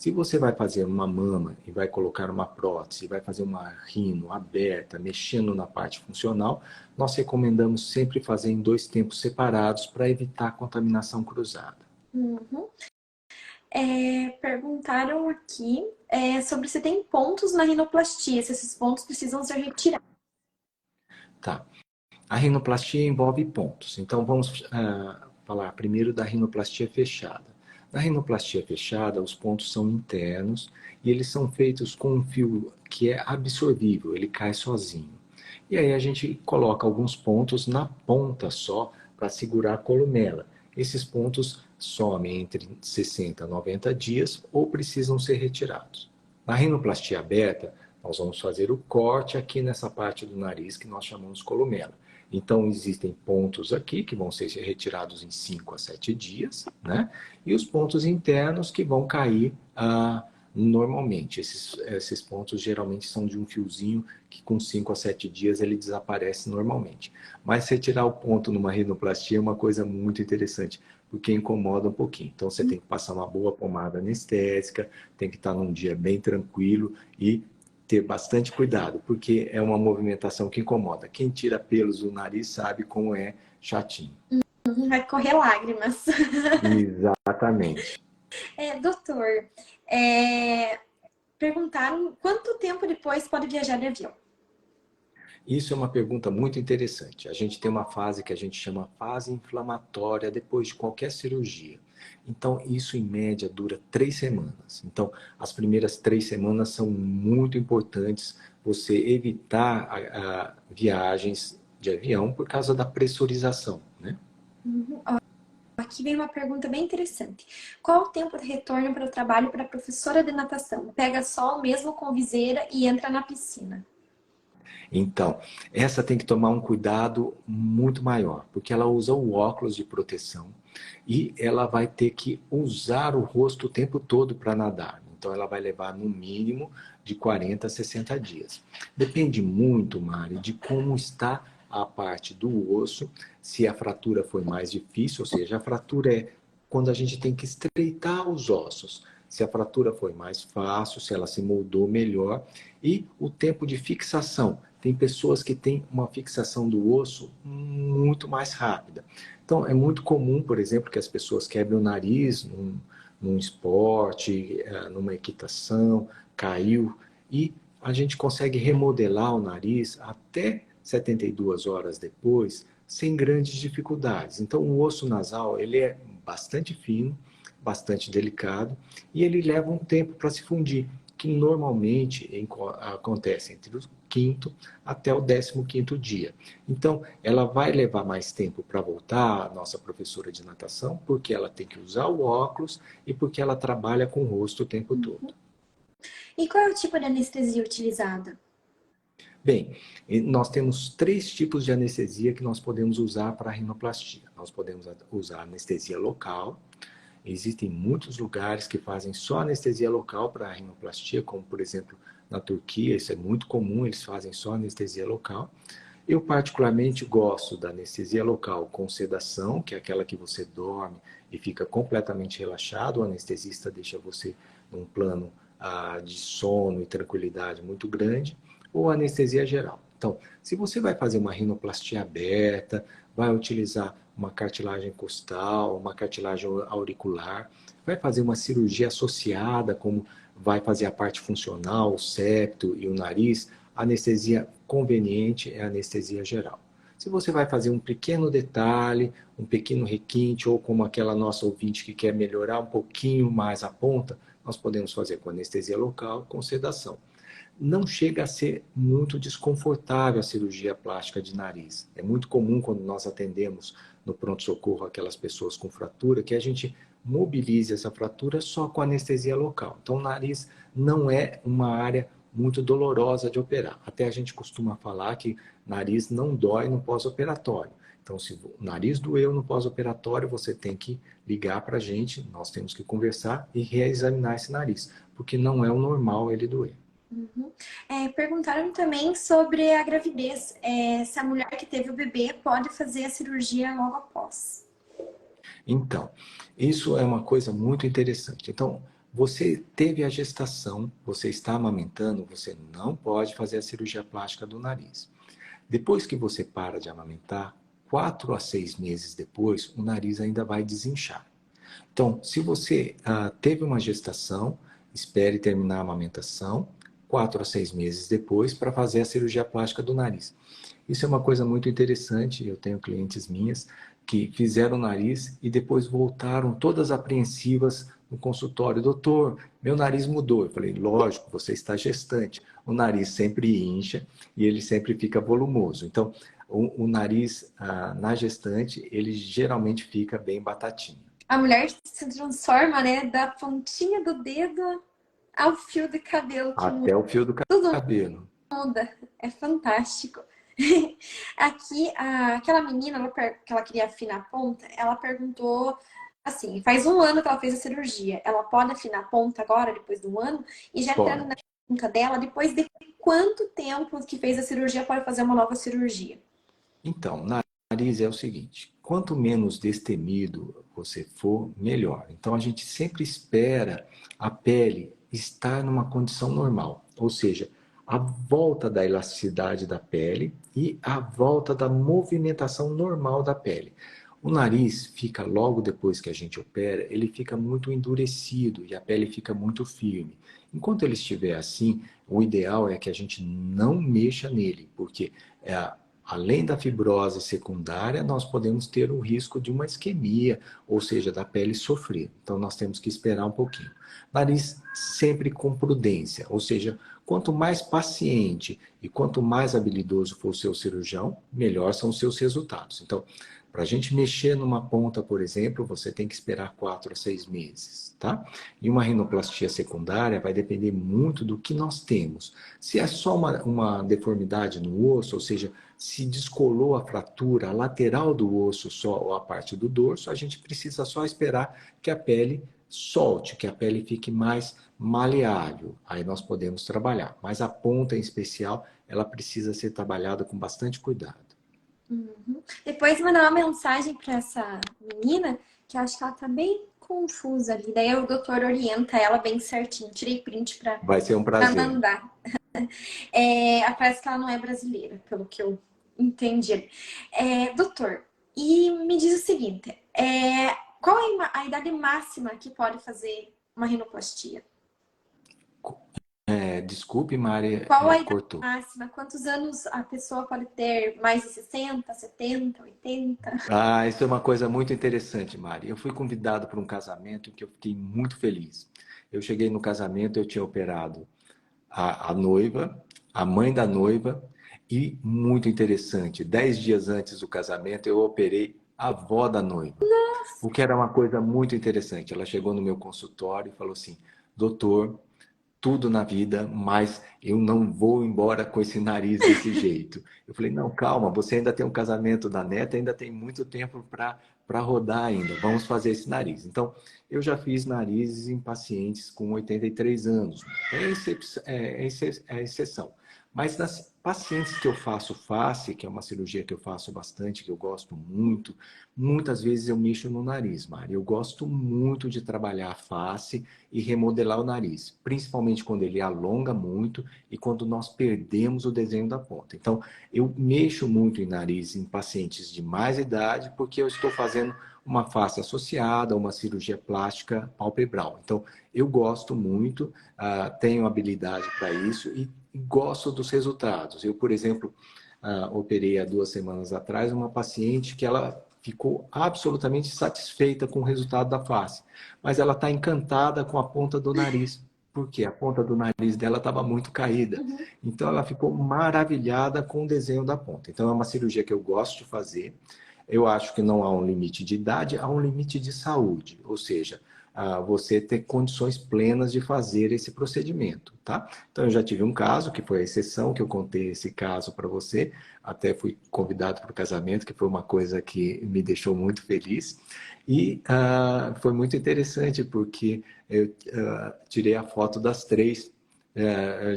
[SPEAKER 2] Se você vai fazer uma mama e vai colocar uma prótese, vai fazer uma rino aberta, mexendo na parte funcional, nós recomendamos sempre fazer em 2 tempos separados para evitar contaminação cruzada.
[SPEAKER 1] Uhum. Perguntaram aqui sobre se tem pontos na rinoplastia, se esses pontos precisam ser retirados.
[SPEAKER 2] Tá. A rinoplastia envolve pontos. Então, vamos falar primeiro da rinoplastia fechada. Na rinoplastia fechada, os pontos são internos e eles são feitos com um fio que é absorvível, ele cai sozinho. E aí a gente coloca alguns pontos na ponta só para segurar a columela. Esses pontos somem entre 60 a 90 dias ou precisam ser retirados. Na rinoplastia aberta, nós vamos fazer o corte aqui nessa parte do nariz que nós chamamos columela. Então, existem pontos aqui que vão ser retirados em 5 a 7 dias, né? E os pontos internos que vão cair normalmente. Esses pontos geralmente são de um fiozinho que com 5 a 7 dias ele desaparece normalmente. Mas retirar o ponto numa rinoplastia é uma coisa muito interessante, porque incomoda um pouquinho. Então, você tem que passar uma boa pomada anestésica, tem que estar num dia bem tranquilo e ter bastante cuidado, porque é uma movimentação que incomoda. Quem tira pelos do nariz sabe como é chatinho.
[SPEAKER 1] Vai correr lágrimas.
[SPEAKER 2] Exatamente.
[SPEAKER 1] Doutor, perguntaram quanto tempo depois pode viajar de avião?
[SPEAKER 2] Isso é uma pergunta muito interessante. A gente tem uma fase que a gente chama fase inflamatória depois de qualquer cirurgia. Então, isso em média dura 3 semanas. Então, as primeiras 3 semanas são muito importantes você evitar viagens de avião por causa da pressurização, né?
[SPEAKER 1] Aqui vem uma pergunta bem interessante. Qual o tempo de retorno para o trabalho para a professora de natação? Pega sol mesmo com viseira e entra na piscina.
[SPEAKER 2] Então, essa tem que tomar um cuidado muito maior, porque ela usa o óculos de proteção e ela vai ter que usar o rosto o tempo todo para nadar. Então, ela vai levar no mínimo de 40 a 60 dias. Depende muito, Mari, de como está a parte do osso, se a fratura foi mais difícil, ou seja, a fratura é quando a gente tem que estreitar os ossos. Se a fratura foi mais fácil, se ela se moldou melhor. E o tempo de fixação. Tem pessoas que têm uma fixação do osso muito mais rápida. Então, é muito comum, por exemplo, que as pessoas quebrem o nariz num esporte, numa equitação, caiu, e a gente consegue remodelar o nariz até 72 horas depois, sem grandes dificuldades. Então, o osso nasal, ele é bastante fino, bastante delicado, e ele leva um tempo para se fundir, que normalmente acontece entre o 5º até o 15º dia. Então, ela vai levar mais tempo para voltar, a nossa professora de natação, porque ela tem que usar o óculos e porque ela trabalha com o rosto o tempo todo.
[SPEAKER 1] E qual é o tipo de anestesia utilizada?
[SPEAKER 2] Bem, nós temos 3 tipos de anestesia que nós podemos usar para a rinoplastia. Nós podemos usar anestesia local. Existem muitos lugares que fazem só anestesia local para a rinoplastia, como por exemplo na Turquia, isso é muito comum, eles fazem só anestesia local. Eu particularmente gosto da anestesia local com sedação, que é aquela que você dorme e fica completamente relaxado, o anestesista deixa você num plano de sono e tranquilidade muito grande, ou anestesia geral. Então, se você vai fazer uma rinoplastia aberta, vai utilizar uma cartilagem costal, uma cartilagem auricular, vai fazer uma cirurgia associada, como vai fazer a parte funcional, o septo e o nariz, a anestesia conveniente é a anestesia geral. Se você vai fazer um pequeno detalhe, um pequeno requinte, ou como aquela nossa ouvinte que quer melhorar um pouquinho mais a ponta, nós podemos fazer com anestesia local, com sedação. Não chega a ser muito desconfortável a cirurgia plástica de nariz. É muito comum quando nós atendemos no pronto-socorro aquelas pessoas com fratura, que a gente mobilize essa fratura só com anestesia local. Então, o nariz não é uma área muito dolorosa de operar. Até a gente costuma falar que nariz não dói no pós-operatório. Então, se o nariz doeu no pós-operatório, você tem que ligar para a gente, nós temos que conversar e reexaminar esse nariz, porque não é o normal ele doer.
[SPEAKER 1] Perguntaram também sobre a gravidez. Se a mulher que teve o bebê pode fazer a cirurgia logo após.
[SPEAKER 2] Então, isso é uma coisa muito interessante. Então, você teve a gestação, você está amamentando, você não pode fazer a cirurgia plástica do nariz. Depois que você para de amamentar, 4 a 6 meses depois, o nariz ainda vai desinchar. Então, se você teve uma gestação, espere terminar a amamentação, 4 a 6 meses depois, para fazer a cirurgia plástica do nariz. Isso é uma coisa muito interessante. Eu tenho clientes minhas que fizeram o nariz e depois voltaram todas apreensivas no consultório. Doutor, meu nariz mudou. Eu falei, lógico, você está gestante. O nariz sempre incha e ele sempre fica volumoso. Então, o nariz na gestante, ele geralmente fica bem batatinho.
[SPEAKER 1] A mulher se transforma, né, da pontinha do dedo ao fio de cabelo que muda.
[SPEAKER 2] Até o fio do
[SPEAKER 1] Tudo
[SPEAKER 2] cabelo.
[SPEAKER 1] muda. É fantástico. Aqui, aquela menina que ela queria afinar a ponta, ela perguntou assim, faz um ano que ela fez a cirurgia. Ela pode afinar a ponta agora, depois de um ano? E já entrando na
[SPEAKER 2] Pode.
[SPEAKER 1] pergunta dela, depois de quanto tempo que fez a cirurgia pode fazer uma nova cirurgia?
[SPEAKER 2] Então, nariz é o seguinte, quanto menos destemido você for, melhor. Então, a gente sempre espera a pele estar numa condição normal, ou seja, a volta da elasticidade da pele e a volta da movimentação normal da pele. O nariz fica, logo depois que a gente opera, ele fica muito endurecido e a pele fica muito firme. Enquanto ele estiver assim, o ideal é que a gente não mexa nele, porque além da fibrose secundária, nós podemos ter o risco de uma isquemia, ou seja, da pele sofrer. Então, nós temos que esperar um pouquinho. Nariz sempre com prudência, ou seja, quanto mais paciente e quanto mais habilidoso for o seu cirurgião, melhor são os seus resultados. Então, para a gente mexer numa ponta, por exemplo, você tem que esperar 4 a 6 meses, tá? E uma rinoplastia secundária vai depender muito do que nós temos. Se é só uma deformidade no osso, ou seja, se descolou a fratura lateral do osso só ou a parte do dorso, a gente precisa só esperar que a pele solte, que a pele fique mais maleável. Aí nós podemos trabalhar. Mas a ponta em especial, ela precisa ser trabalhada com bastante cuidado.
[SPEAKER 1] Uhum. Depois mandar uma mensagem para essa menina, que eu acho que ela tá bem confusa ali. Daí o doutor orienta ela bem certinho. Tirei print para
[SPEAKER 2] Vai ser um prazer.
[SPEAKER 1] mandar. Parece que ela não é brasileira, pelo que eu entendi. Doutor, e me diz o seguinte: qual é a idade máxima que pode fazer uma rinoplastia?
[SPEAKER 2] Desculpe, Mari,
[SPEAKER 1] Qual a idade
[SPEAKER 2] cortou.
[SPEAKER 1] máxima? Quantos anos a pessoa pode ter? Mais de 60, 70, 80?
[SPEAKER 2] Isso é uma coisa muito interessante, Mari. Eu fui convidado para um casamento que eu fiquei muito feliz. Eu cheguei no casamento, eu tinha operado a noiva, a mãe da noiva e, muito interessante, 10 dias antes do casamento, eu operei a avó da noiva. O que era uma coisa muito interessante. Ela chegou no meu consultório e falou assim, doutor, tudo na vida, mas eu não vou embora com esse nariz desse jeito. Eu falei, não, calma, você ainda tem um casamento da neta, ainda tem muito tempo para rodar ainda, vamos fazer esse nariz. Então, eu já fiz narizes em pacientes com 83 anos, é exceção. Mas nas pacientes que eu faço face, que é uma cirurgia que eu faço bastante, que eu gosto muito, muitas vezes eu mexo no nariz, Mari. Eu gosto muito de trabalhar a face e remodelar o nariz, principalmente quando ele alonga muito e quando nós perdemos o desenho da ponta. Então, eu mexo muito em nariz em pacientes de mais idade, porque eu estou fazendo uma face associada a uma cirurgia plástica palpebral. Então, eu gosto muito, tenho habilidade para isso e gosto dos resultados. Eu, por exemplo, operei há 2 semanas atrás uma paciente que ela ficou absolutamente satisfeita com o resultado da face, mas ela está encantada com a ponta do nariz, porque a ponta do nariz dela estava muito caída.
[SPEAKER 1] Uhum.
[SPEAKER 2] Então ela ficou maravilhada com o desenho da ponta. Então é uma cirurgia que eu gosto de fazer. Eu acho que não há um limite de idade, há um limite de saúde, ou seja, você ter condições plenas de fazer esse procedimento, tá? Então, eu já tive um caso, que foi a exceção, que eu contei esse caso para você, até fui convidado para o casamento, que foi uma coisa que me deixou muito feliz, e foi muito interessante, porque eu tirei a foto das três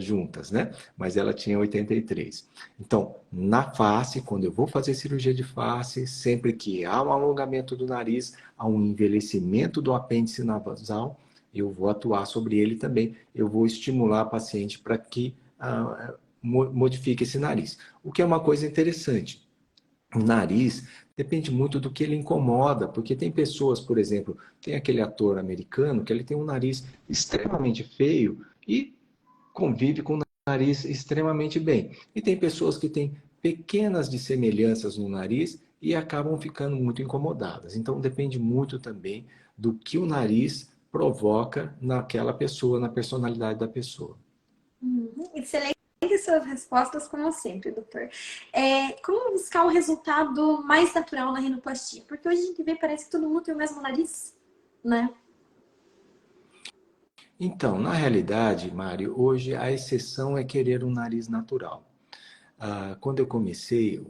[SPEAKER 2] juntas, né? Mas ela tinha 83. Então, na face, quando eu vou fazer cirurgia de face, sempre que há um alongamento do nariz, há um envelhecimento do apêndice nasal, eu vou atuar sobre ele também, eu vou estimular a paciente para que modifique esse nariz. O que é uma coisa interessante. O nariz depende muito do que ele incomoda, porque tem pessoas, por exemplo, tem aquele ator americano que ele tem um nariz extremamente feio e convive com o nariz extremamente bem. E tem pessoas que têm pequenas dissemelhanças no nariz e acabam ficando muito incomodadas. Então depende muito também do que o nariz provoca naquela pessoa, na personalidade da pessoa.
[SPEAKER 1] Excelente suas respostas, como sempre, doutor. Como buscar um resultado mais natural na rinoplastia? Porque hoje a gente vê, parece que todo mundo tem o mesmo nariz, né?
[SPEAKER 2] Então, na realidade, Mário, hoje a exceção é querer um nariz natural. Quando eu comecei,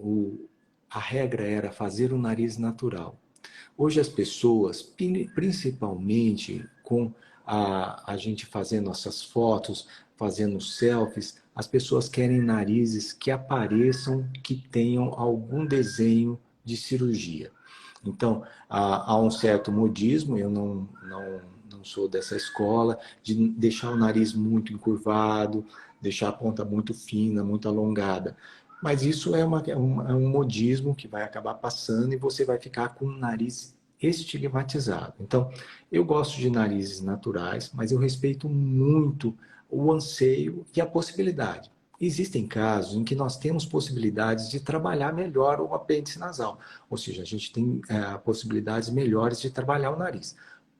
[SPEAKER 2] a regra era fazer um nariz natural. Hoje as pessoas, principalmente com a gente fazendo nossas fotos, fazendo selfies, as pessoas querem narizes que apareçam, que tenham algum desenho de cirurgia. Então, há um certo modismo, eu não sou dessa escola, de deixar o nariz muito encurvado, deixar a ponta muito fina, muito alongada. Mas isso é um modismo que vai acabar passando e você vai ficar com o nariz estigmatizado. Então, eu gosto de narizes naturais, mas eu respeito muito o anseio e a possibilidade. Existem casos em que nós temos possibilidades de trabalhar melhor o apêndice nasal, ou seja, a gente tem possibilidades melhores de trabalhar o nariz.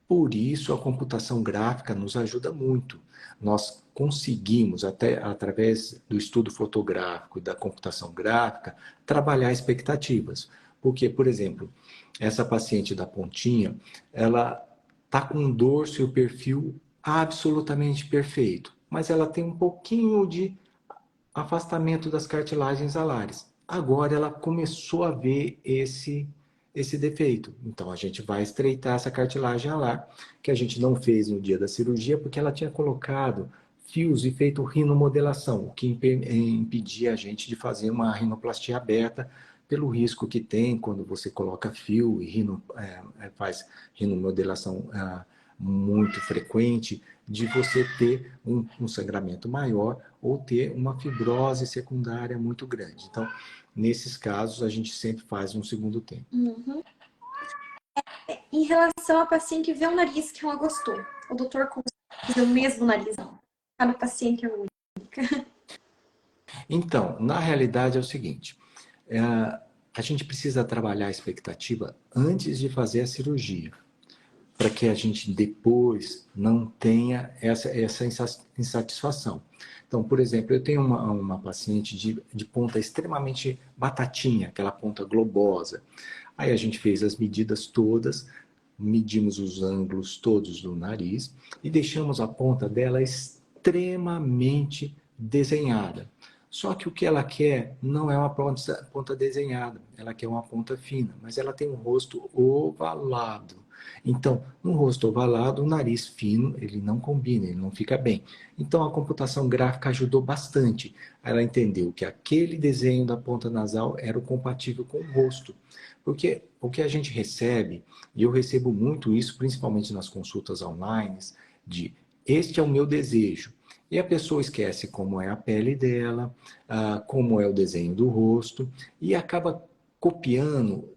[SPEAKER 2] Por isso, a computação gráfica nos ajuda muito. Nós conseguimos, até através do estudo fotográfico e da computação gráfica, trabalhar expectativas. Porque, por exemplo, essa paciente da pontinha, ela está com um dorso e o perfil absolutamente perfeito, mas ela tem um pouquinho de afastamento das cartilagens alares. Agora ela começou a ver esse defeito. Então a gente vai estreitar essa cartilagem alar, que a gente não fez no dia da cirurgia, porque ela tinha colocado fios e feito rinomodelação, o que impedia a gente de fazer uma rinoplastia aberta, pelo risco que tem quando você coloca fio e faz rinomodelação muito frequente, de você ter um sangramento maior ou ter uma fibrose secundária muito grande. Então, nesses casos, a gente sempre faz um segundo tempo.
[SPEAKER 1] Uhum. Em relação à paciente que vê um nariz que ela gostou, o doutor consegue fazer o mesmo nariz? Não. Cada paciente é única.
[SPEAKER 2] Então, na realidade é o seguinte, a gente precisa trabalhar a expectativa antes de fazer a cirurgia, para que a gente depois não tenha essa insatisfação. Então, por exemplo, eu tenho uma paciente de ponta extremamente batatinha, aquela ponta globosa. Aí a gente fez as medidas todas, medimos os ângulos todos do nariz e deixamos a ponta dela extremamente desenhada. Só que o que ela quer não é uma ponta desenhada, ela quer uma ponta fina, mas ela tem um rosto ovalado. Então, no rosto ovalado, o nariz fino, ele não combina, ele não fica bem. Então, a computação gráfica ajudou bastante. Ela entendeu que aquele desenho da ponta nasal era o compatível com o rosto. Porque o que a gente recebe, e eu recebo muito isso, principalmente nas consultas online, de este é o meu desejo. E a pessoa esquece como é a pele dela, como é o desenho do rosto, e acaba copiando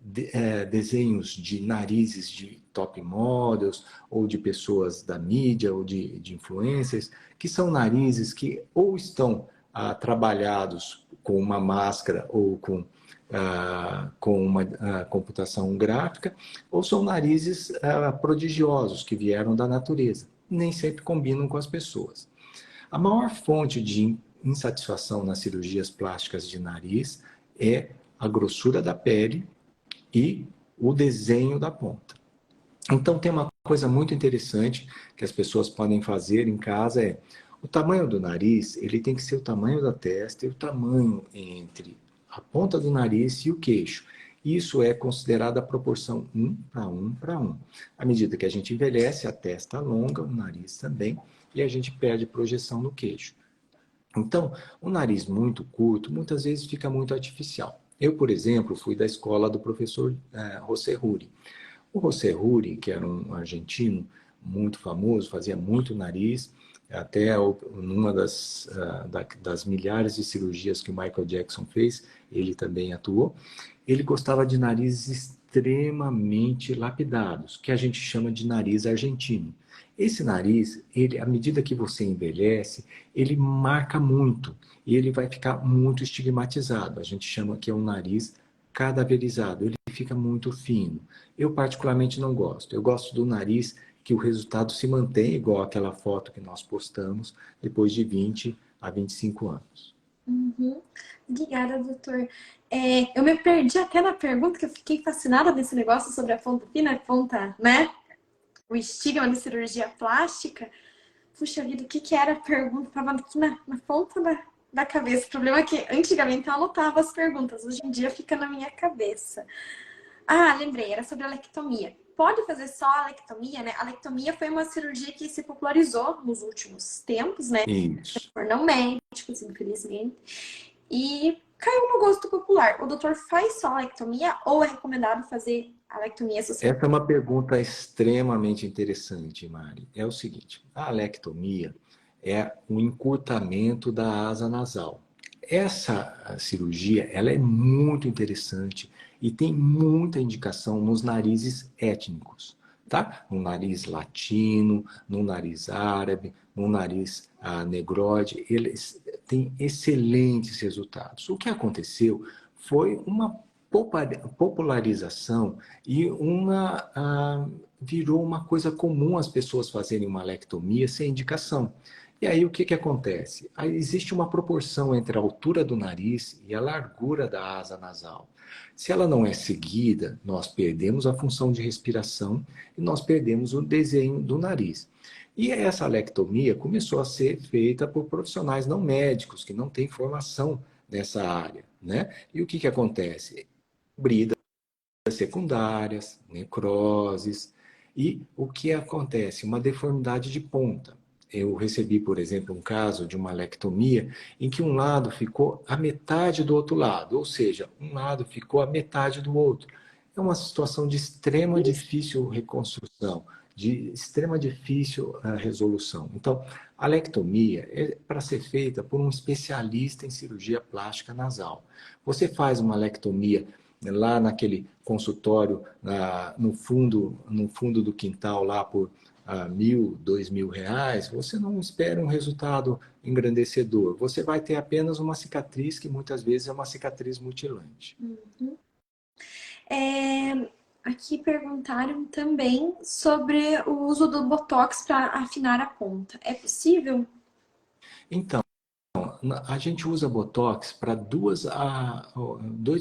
[SPEAKER 2] desenhos de narizes de top models, ou de pessoas da mídia, ou de influencers, que são narizes que ou estão trabalhados com uma máscara ou com uma computação gráfica, ou são narizes prodigiosos que vieram da natureza. Nem sempre combinam com as pessoas. A maior fonte de insatisfação nas cirurgias plásticas de nariz é a grossura da pele e o desenho da ponta. Então tem uma coisa muito interessante que as pessoas podem fazer em casa o tamanho do nariz, ele tem que ser o tamanho da testa e o tamanho entre a ponta do nariz e o queixo. Isso é considerado a proporção 1 para 1 para 1. À medida que a gente envelhece, a testa alonga, o nariz também, e a gente perde projeção no queixo. Então, o nariz muito curto, muitas vezes fica muito artificial. Eu, por exemplo, fui da escola do professor José Ruri. O José Ruri, que era um argentino muito famoso, fazia muito nariz, até numa das milhares de cirurgias que o Michael Jackson fez, ele também atuou. Ele gostava de narizes extremamente lapidados, que a gente chama de nariz argentino. Esse nariz, ele, à medida que você envelhece, ele marca muito e ele vai ficar muito estigmatizado. A gente chama que é um nariz cadaverizado, ele fica muito fino. Eu particularmente não gosto. Eu gosto do nariz que o resultado se mantém igual aquela foto que nós postamos depois de 20 a 25 anos.
[SPEAKER 1] Uhum. Obrigada, doutor. Eu me perdi até na pergunta, que eu fiquei fascinada nesse negócio sobre a ponta fina, a ponta, né? O estigma de cirurgia plástica. Puxa vida, o que que era a pergunta? Tava aqui na ponta da cabeça. O problema é que antigamente eu anotava as perguntas, hoje em dia fica na minha cabeça. Ah, lembrei, era sobre a lectomia. Pode fazer só a lectomia, né? A lectomia foi uma cirurgia que se popularizou nos últimos tempos, né?
[SPEAKER 2] Isso.
[SPEAKER 1] Por não médicos, infelizmente. E caiu no gosto popular. O doutor faz só a lectomia ou é recomendado fazer a lectomia associada?
[SPEAKER 2] Essa é uma pergunta extremamente interessante, Mari. É o seguinte, a alectomia é o encurtamento da asa nasal. Essa cirurgia, ela é muito interessante e tem muita indicação nos narizes étnicos, tá? No nariz latino, no nariz árabe, no nariz negroide, eles têm excelentes resultados. O que aconteceu foi uma popularização e virou uma coisa comum as pessoas fazerem uma lectomia sem indicação. E aí o que, que acontece? Aí existe uma proporção entre a altura do nariz e a largura da asa nasal. Se ela não é seguida, nós perdemos a função de respiração e nós perdemos o desenho do nariz. E essa lectomia começou a ser feita por profissionais não médicos, que não têm formação nessa área, né? E o que, que acontece? Bridas secundárias, necroses. E o que acontece? Uma deformidade de ponta. Eu recebi, por exemplo, um caso de uma lectomia em que um lado ficou a metade do outro lado, ou seja, um lado ficou a metade do outro. É uma situação de extrema difícil reconstrução, de extrema difícil resolução. Então, a lectomia é para ser feita por um especialista em cirurgia plástica nasal. Você faz uma lectomia lá naquele consultório, no fundo do quintal, lá por R$ 1.000, R$ 2.000, você não espera um resultado engrandecedor. Você vai ter apenas uma cicatriz, que muitas vezes é uma cicatriz mutilante.
[SPEAKER 1] Uhum. Aqui perguntaram também sobre o uso do Botox para afinar a ponta. É possível?
[SPEAKER 2] Então, a gente usa Botox para dois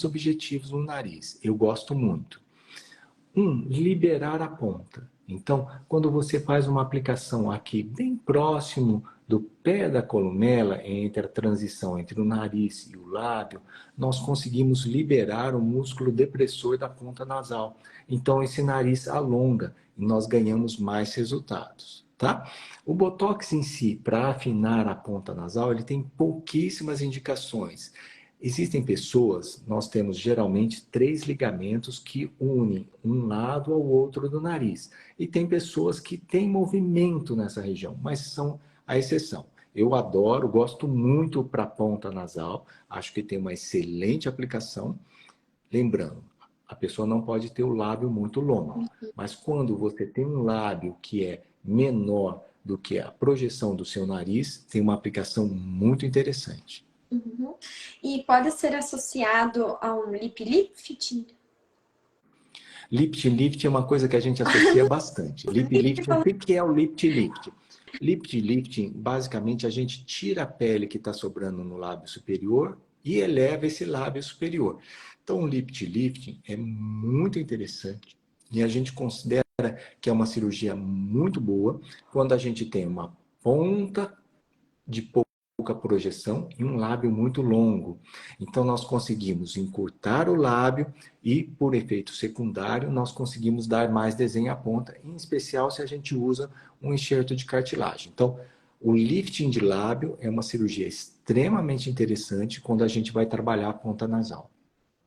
[SPEAKER 2] objetivos no nariz. Eu gosto muito. Liberar a ponta. Então, quando você faz uma aplicação aqui bem próximo do pé da columela, entre a transição entre o nariz e o lábio, nós conseguimos liberar o músculo depressor da ponta nasal. Então, esse nariz alonga e nós ganhamos mais resultados, tá? O Botox em si, para afinar a ponta nasal, ele tem pouquíssimas indicações. Existem pessoas, nós temos geralmente 3 ligamentos que unem um lado ao outro do nariz. E tem pessoas que têm movimento nessa região, mas são a exceção. Eu adoro, gosto muito para a ponta nasal, acho que tem uma excelente aplicação. Lembrando, a pessoa não pode ter o lábio muito longo, mas quando você tem um lábio que é menor do que a projeção do seu nariz, tem uma aplicação muito interessante.
[SPEAKER 1] Uhum. E pode ser associado a um lip lifting?
[SPEAKER 2] Lift lift é uma coisa que a gente associa bastante. Lip lift, o que é o lift lift? Lift lifting, basicamente, a gente tira a pele que está sobrando no lábio superior e eleva esse lábio superior. Então, o lift lifting é muito interessante e a gente considera que é uma cirurgia muito boa quando a gente tem uma ponta de pouca projeção e um lábio muito longo. Então, nós conseguimos encurtar o lábio e, por efeito secundário, nós conseguimos dar mais desenho à ponta, em especial se a gente usa um enxerto de cartilagem. Então, o lifting de lábio é uma cirurgia extremamente interessante quando a gente vai trabalhar a ponta nasal.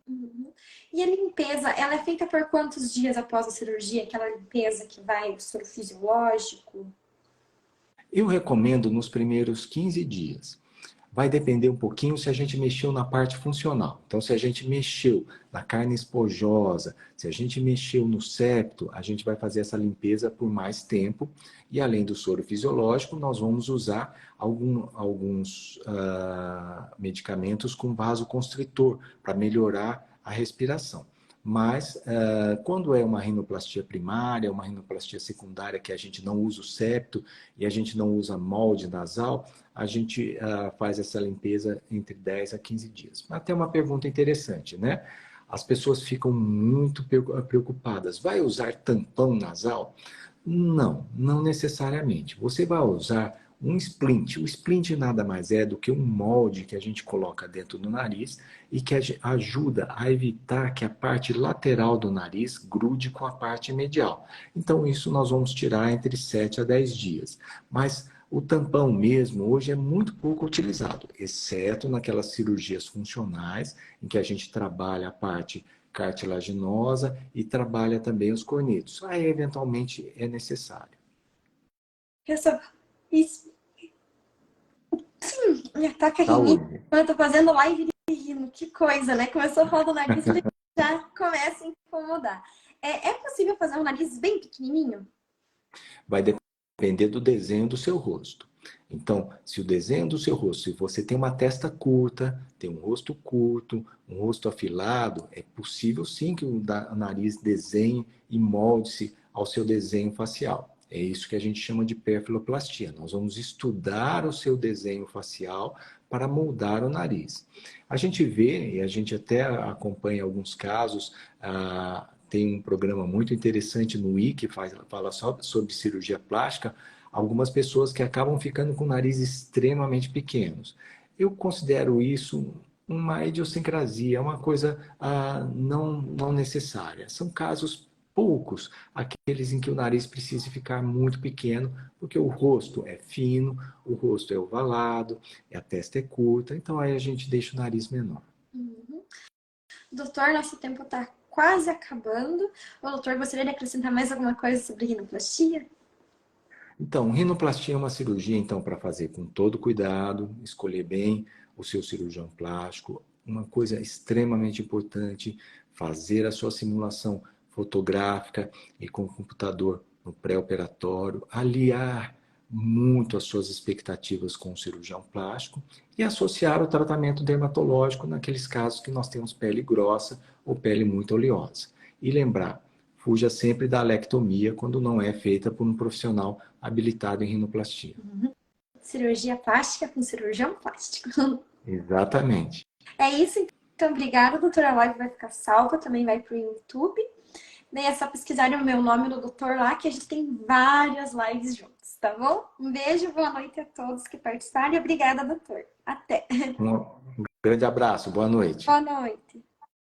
[SPEAKER 1] Uhum. E a limpeza, ela é feita por quantos dias após a cirurgia? Aquela limpeza que vai o soro fisiológico?
[SPEAKER 2] Eu recomendo nos primeiros 15 dias. Vai depender um pouquinho se a gente mexeu na parte funcional. Então, se a gente mexeu na carne esponjosa, se a gente mexeu no septo, a gente vai fazer essa limpeza por mais tempo. E além do soro fisiológico, nós vamos usar alguns medicamentos com vasoconstritor para melhorar a respiração. Mas quando é uma rinoplastia primária, uma rinoplastia secundária, que a gente não usa o septo e a gente não usa molde nasal, a gente faz essa limpeza entre 10 a 15 dias. Até uma pergunta interessante, né? As pessoas ficam muito preocupadas. Vai usar tampão nasal? Não, não necessariamente. Você vai usar um splint. O splint nada mais é do que um molde que a gente coloca dentro do nariz e que ajuda a evitar que a parte lateral do nariz grude com a parte medial. Então, isso nós vamos tirar entre 7 a 10 dias. Mas o tampão mesmo hoje é muito pouco utilizado, exceto naquelas cirurgias funcionais, em que a gente trabalha a parte cartilaginosa e trabalha também os cornetos. Aí, eventualmente, é necessário.
[SPEAKER 1] Isso. Me ataca rinite.
[SPEAKER 2] Saúde.
[SPEAKER 1] Quando eu tô fazendo live de rino, que coisa, né? Começou a falar do nariz, ele já começa a incomodar. É possível fazer um nariz bem pequenininho?
[SPEAKER 2] Vai depender do desenho do seu rosto. Então, se o desenho do seu rosto, se você tem uma testa curta, tem um rosto curto, um rosto afilado, é possível sim que o nariz desenhe e molde-se ao seu desenho facial. É isso que a gente chama de perfiloplastia. Nós vamos estudar o seu desenho facial para moldar o nariz. A gente vê, e a gente até acompanha alguns casos, tem um programa muito interessante no I que fala só sobre cirurgia plástica, algumas pessoas que acabam ficando com o nariz extremamente pequenos. Eu considero isso uma idiosincrasia, uma coisa não necessária. São casos poucos, aqueles em que o nariz precisa ficar muito pequeno, porque o rosto é fino, o rosto é ovalado, a testa é curta, então aí a gente deixa o nariz menor.
[SPEAKER 1] Uhum. Doutor, nosso tempo está quase acabando. O doutor gostaria de acrescentar mais alguma coisa sobre rinoplastia?
[SPEAKER 2] Então, rinoplastia é uma cirurgia, então, para fazer com todo cuidado, escolher bem o seu cirurgião plástico. Uma coisa extremamente importante, fazer a sua simulação fotográfica e com o computador no pré-operatório, aliar muito as suas expectativas com o cirurgião plástico e associar o tratamento dermatológico naqueles casos que nós temos pele grossa ou pele muito oleosa. E lembrar, fuja sempre da alectomia quando não é feita por um profissional habilitado em rinoplastia.
[SPEAKER 1] Cirurgia plástica com cirurgião plástico.
[SPEAKER 2] Exatamente.
[SPEAKER 1] É isso, então obrigada, doutora. A live vai ficar salva, também vai pro YouTube. Daí é só pesquisarem o meu nome no doutor lá, que a gente tem várias lives juntos, tá bom? Um beijo, boa noite a todos que participaram e obrigada, doutor. Até.
[SPEAKER 2] Um grande abraço, boa noite.
[SPEAKER 1] Boa noite.